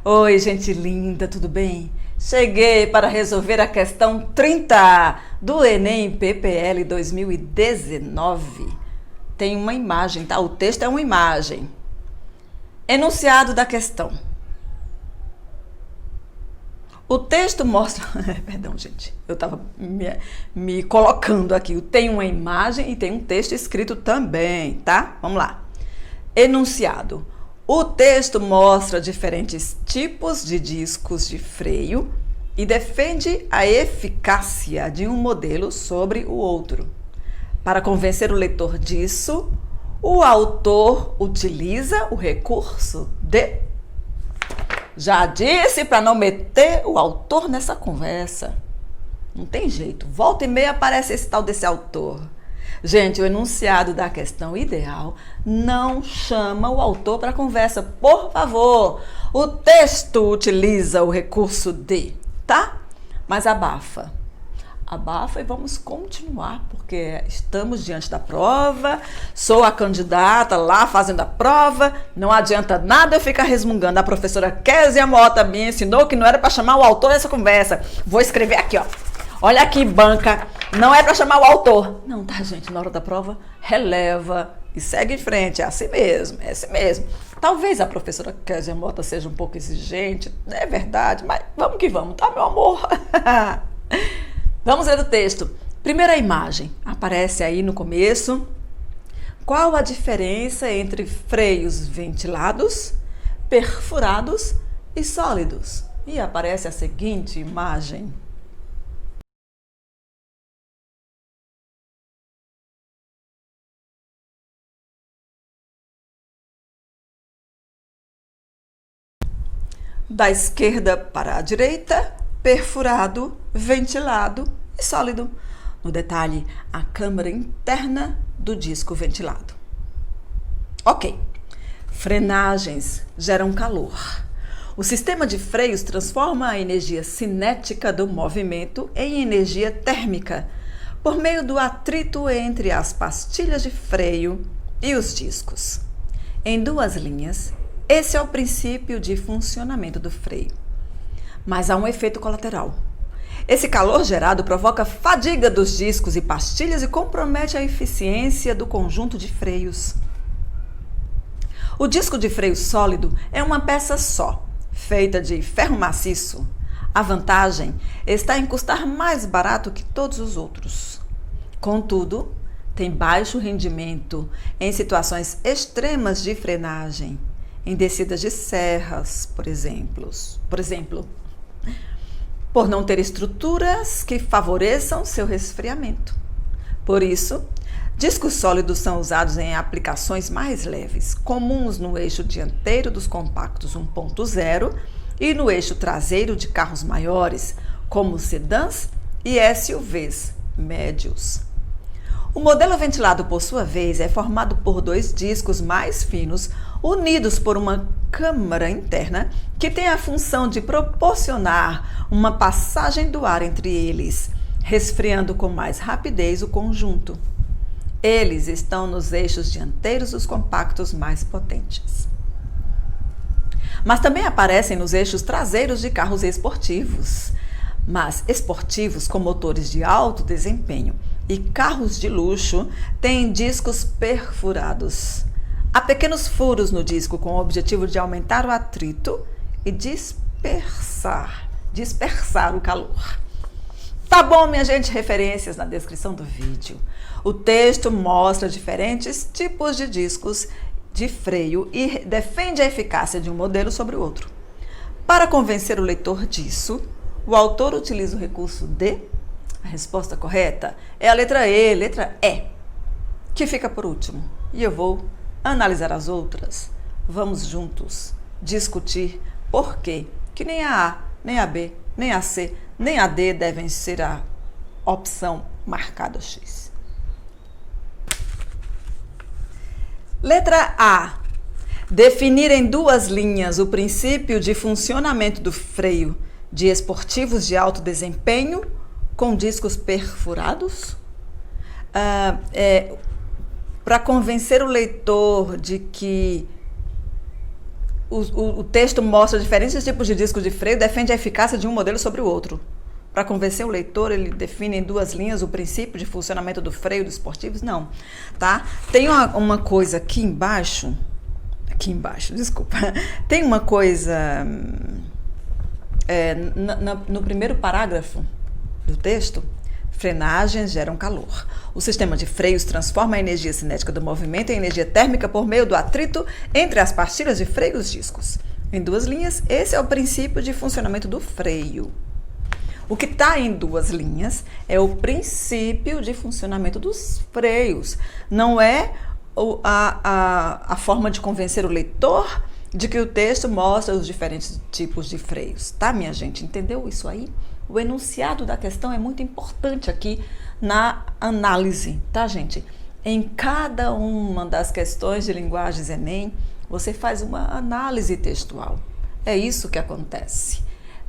Oi, gente linda, tudo bem? Cheguei para resolver a questão 30 do Enem PPL 2019. Tem uma imagem, tá? O texto é uma imagem. Enunciado da questão. O texto mostra... Perdão, gente. Eu estava me colocando aqui. Tem uma imagem e tem um texto escrito também, tá? Vamos lá. Enunciado. O texto mostra diferentes tipos de discos de freio e defende a eficácia de um modelo sobre o outro. Para convencer o leitor disso, o autor utiliza o recurso de... Já disse para não meter o autor nessa conversa. Não tem jeito. Volta e meia aparece esse tal desse autor. Gente, o enunciado da questão ideal não chama o autor para conversa, por favor. O texto utiliza o recurso de, tá? Mas abafa. Abafa e vamos continuar, porque estamos diante da prova, sou a candidata lá fazendo a prova, não adianta nada eu ficar resmungando. A professora Kézia Mota me ensinou que não era para chamar o autor nessa conversa. Vou escrever aqui, ó. Olha aqui, banca, não é para chamar o autor. Não, tá, gente, na hora da prova, releva e segue em frente, é assim mesmo, é assim mesmo. Talvez a professora Kézia Mota seja um pouco exigente, é verdade, mas vamos que vamos, tá, meu amor? Vamos ler o texto. Primeira imagem, aparece aí no começo. Qual a diferença entre freios ventilados, perfurados e sólidos? E aparece a seguinte imagem. Da esquerda para a direita, perfurado, ventilado e sólido. No detalhe, a câmara interna do disco ventilado. Ok. Frenagens geram calor. O sistema de freios transforma a energia cinética do movimento em energia térmica por meio do atrito entre as pastilhas de freio e os discos. Em duas linhas, esse é o princípio de funcionamento do freio. Mas há um efeito colateral. Esse calor gerado provoca fadiga dos discos e pastilhas e compromete a eficiência do conjunto de freios. O disco de freio sólido é uma peça só, feita de ferro maciço. A vantagem está em custar mais barato que todos os outros. Contudo, tem baixo rendimento em situações extremas de frenagem, em descidas de serras, por exemplo, por não ter estruturas que favoreçam seu resfriamento. Por isso, discos sólidos são usados em aplicações mais leves, comuns no eixo dianteiro dos compactos 1.0 e no eixo traseiro de carros maiores, como sedãs e SUVs médios. O modelo ventilado, por sua vez, é formado por dois discos mais finos, unidos por uma câmara interna que tem a função de proporcionar uma passagem do ar entre eles, resfriando com mais rapidez o conjunto. Eles estão nos eixos dianteiros dos compactos mais potentes. Mas também aparecem nos eixos traseiros de carros esportivos, mas esportivos com motores de alto desempenho, e carros de luxo têm discos perfurados. Há pequenos furos no disco com o objetivo de aumentar o atrito e dispersar o calor. Tá bom, minha gente, referências na descrição do vídeo. O texto mostra diferentes tipos de discos de freio e defende a eficácia de um modelo sobre o outro. Para convencer o leitor disso, o autor utiliza o recurso de... A resposta correta é a letra E, que fica por último. E eu vou analisar as outras. Vamos juntos discutir por que nem a A, nem a B, nem a C, nem a D devem ser a opção marcada X. Letra A. Definir em duas linhas o princípio de funcionamento do freio de esportivos de alto desempenho com discos perfurados. Para convencer o leitor de que o texto mostra diferentes tipos de discos de freio, defende a eficácia de um modelo sobre o outro. Para convencer o leitor, ele define em 2 linhas o princípio de funcionamento do freio dos esportivos? Não, tá? Tem uma coisa aqui embaixo, desculpa. Tem uma coisa no primeiro parágrafo do texto. Frenagens geram calor. O sistema de freios transforma a energia cinética do movimento em energia térmica por meio do atrito entre as pastilhas de freio e os discos. Em 2 linhas, esse é o princípio de funcionamento do freio. O que está em 2 linhas é o princípio de funcionamento dos freios. Não é a forma de convencer o leitor de que o texto mostra os diferentes tipos de freios. Tá, minha gente? Entendeu isso aí? O enunciado da questão é muito importante aqui na análise, tá, gente? Em cada uma das questões de linguagens Enem, você faz uma análise textual. É isso que acontece.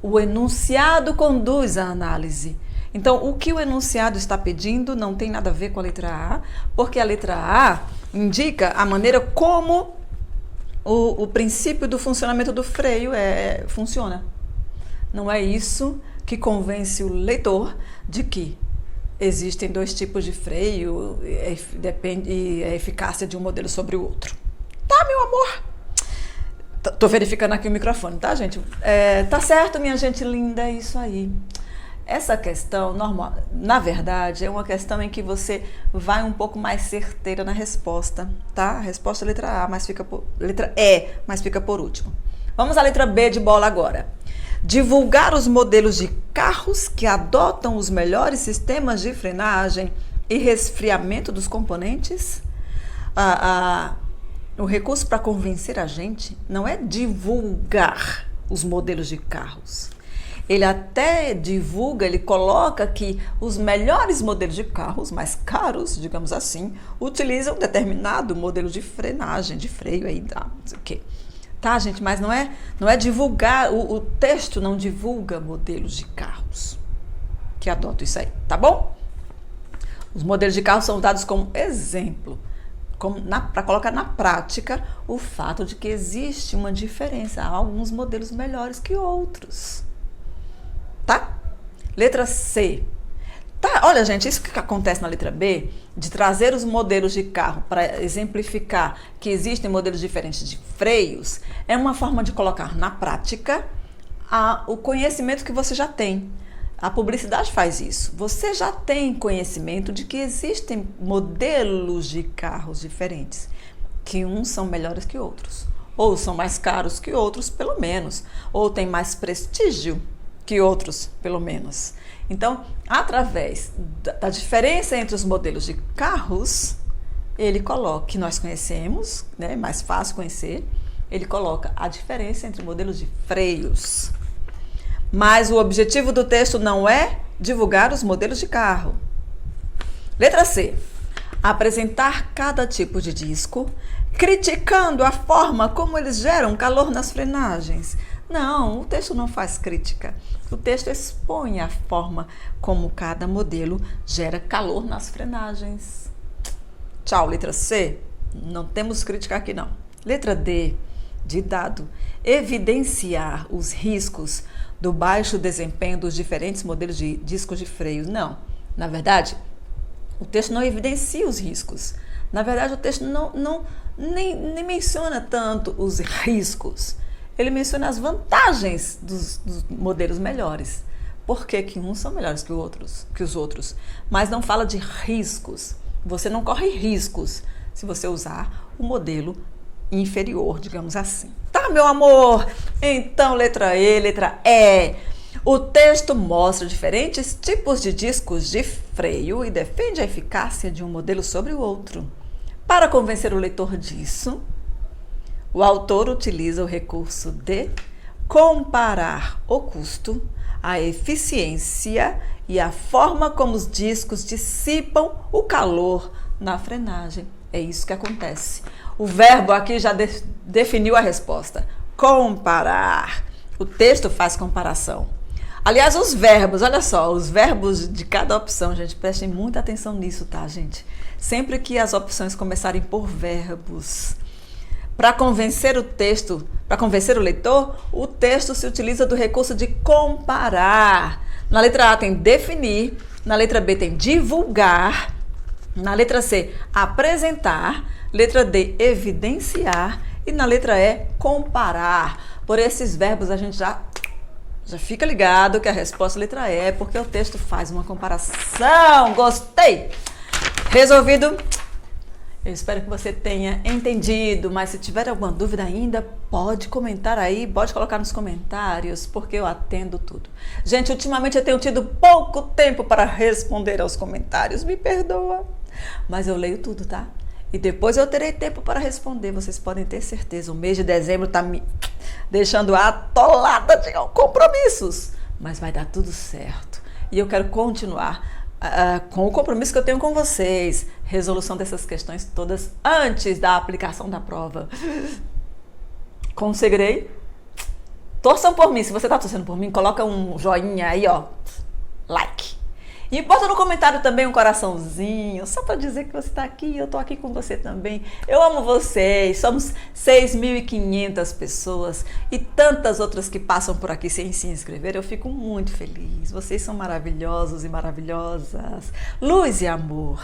O enunciado conduz à análise. Então, o que o enunciado está pedindo não tem nada a ver com a letra A, porque a letra A indica a maneira como o princípio do funcionamento do freio funciona. Não é isso que convence o leitor de que existem 2 tipos de freio e a eficácia de um modelo sobre o outro. Tá, meu amor? Tô verificando aqui o microfone, tá, gente? Tá certo, minha gente linda, é isso aí. Essa questão, normal, na verdade, é uma questão em que você vai um pouco mais certeira na resposta, tá? A resposta é letra A, letra E, mas fica por último. Vamos à letra B de bola agora. Divulgar os modelos de carros que adotam os melhores sistemas de frenagem e resfriamento dos componentes. O recurso para convencer a gente não é divulgar os modelos de carros. Ele até divulga, ele coloca que os melhores modelos de carros, mais caros, digamos assim, utilizam determinado modelo de frenagem, de freio aí, não sei o quê. Tá, gente? Mas não é divulgar, o texto não divulga modelos de carros que adotam isso aí, tá bom? Os modelos de carros são dados como exemplo, para colocar na prática o fato de que existe uma diferença. Há alguns modelos melhores que outros. Tá? Letra C. Tá, olha, gente, isso que acontece na letra B, de trazer os modelos de carro para exemplificar que existem modelos diferentes de freios, é uma forma de colocar na prática o conhecimento que você já tem. A publicidade faz isso. Você já tem conhecimento de que existem modelos de carros diferentes, que uns são melhores que outros, ou são mais caros que outros, pelo menos, ou têm mais prestígio que outros, pelo menos. Então, através da diferença entre os modelos de carros, ele coloca, que nós conhecemos, né, é mais fácil conhecer, ele coloca a diferença entre modelos de freios. Mas o objetivo do texto não é divulgar os modelos de carro. Letra C. Apresentar cada tipo de disco, criticando a forma como eles geram calor nas frenagens. Não, o texto não faz crítica. O texto expõe a forma como cada modelo gera calor nas frenagens. Tchau, letra C. Não temos crítica aqui, não. Letra D, de dado. Evidenciar os riscos do baixo desempenho dos diferentes modelos de discos de freio. Não, na verdade, o texto não evidencia os riscos. Na verdade, o texto nem menciona tanto os riscos. Ele menciona as vantagens dos modelos melhores. Por que que uns são melhores que os outros? Mas não fala de riscos. Você não corre riscos se você usar o modelo inferior, digamos assim. Tá, meu amor? Então, letra E, letra E. O texto mostra diferentes tipos de discos de freio e defende a eficácia de um modelo sobre o outro. Para convencer o leitor disso, o autor utiliza o recurso de comparar o custo, a eficiência e a forma como os discos dissipam o calor na frenagem. É isso que acontece. O verbo aqui já definiu a resposta. Comparar. O texto faz comparação. Aliás, os verbos, olha só, os verbos de cada opção, gente, prestem muita atenção nisso, tá, gente? Sempre que as opções começarem por verbos, Para convencer o leitor, o texto se utiliza do recurso de comparar. Na letra A tem definir, na letra B tem divulgar, na letra C, apresentar, letra D, evidenciar e na letra E, comparar. Por esses verbos a gente já fica ligado que a resposta é letra E, porque o texto faz uma comparação. Gostei! Resolvido? Eu espero que você tenha entendido, mas se tiver alguma dúvida ainda, pode comentar aí, pode colocar nos comentários, porque eu atendo tudo. Gente, ultimamente eu tenho tido pouco tempo para responder aos comentários, me perdoa, mas eu leio tudo, tá? E depois eu terei tempo para responder, vocês podem ter certeza. O mês de dezembro tá me deixando atolada de compromissos, mas vai dar tudo certo. E eu quero continuar com o compromisso que eu tenho com vocês, resolução dessas questões todas antes da aplicação da prova. Conseguirei? Torçam por mim, se você está torcendo por mim, coloca um joinha aí, ó, like. E bota no comentário também um coraçãozinho, só para dizer que você está aqui, eu estou aqui com você também. Eu amo vocês, somos 6.500 pessoas e tantas outras que passam por aqui sem se inscrever. Eu fico muito feliz, vocês são maravilhosos e maravilhosas. Luz e amor.